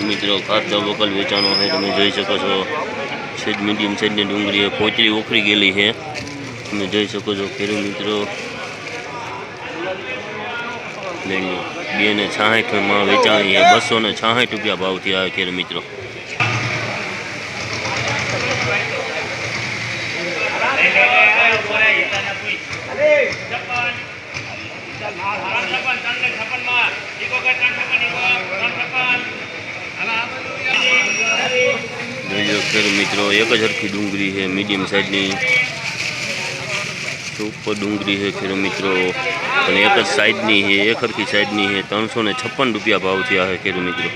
મિત્રો ખાધા વકલ વેચાણો છે, તમે જોઈ શકો છો। સેજ મીડિયમ સાઈઝની ડુંગળી પોચરી ઉખડી ગયેલી છે, તમે જોઈ શકો છો। ખેડૂત મિત્રો 266 વેચાણી છે, 266 રૂપિયા ભાવથી આવે ખેડૂત મિત્રો। મિત્રો એક જ હરખી ડુંગળી છે, મીડિયમ સાઈઝની સુપર ડુંગળી છે ખેડૂત મિત્રો, અને એક જ સાઈઝની છે, એક હરખી સાઈઝની છે। 356 રૂપિયા ભાવથી આવે ખેડૂત મિત્રો।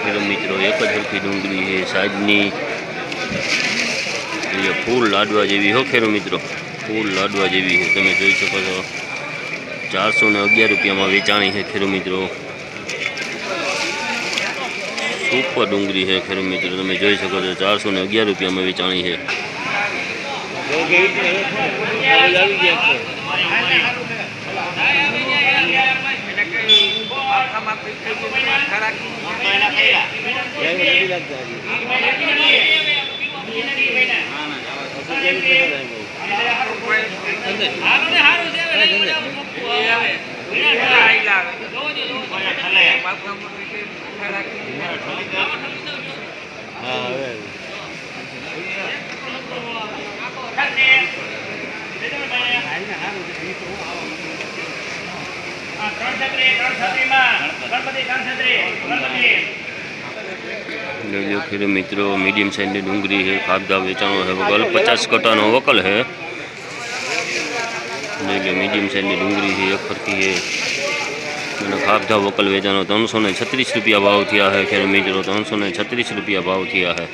ખેડૂત મિત્રો એક જ હરખી ડુંગળી છે, સાઈઝની ફૂલ લાડવા જેવી હો ખેડૂત મિત્રો, ફૂલ લાડવા જેવી છે, તમે જોઈ શકો છો। 411 રૂપિયામાં વેચાણી છે ખેડૂત મિત્રો। સુપર ડુંગળી છે ખેડૂત મિત્રો, તમે જોઈ શકો છો। 411 રૂપિયામાં વેચાણી છે। ખેડૂત મિત્રો મીડિયમ સાઈઝની ડુંગળી છે, ખાધા વેચાણો છે વકલ, 50 કટાનો વકલ છે। મીડિયમ સાઈઝની ડુંગળી છે, એક ફરકી છે, અને ખાધા વકલ વેચાણો 336 રૂપિયા ભાવ થયા છે ખેડૂત મિત્રો। 336 રૂપિયા ભાવ થયા છે।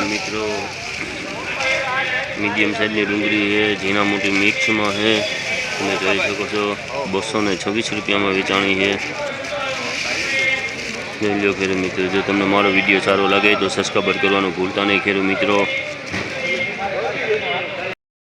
મિત્રો मीडियम साइजनी डूंगरी है, झीना मोटी मिक्स में है, તમે જોઈ શકો છો। 226 રૂપિયામાં વેચાણી છે। જોઈ લો ખેડૂત મિત્રો, જો તમને મારો વિડીયો સારો લાગે તો સબસ્ક્રાઈબ કરવાનું ભૂલતા નહીં ખેડૂત મિત્રો।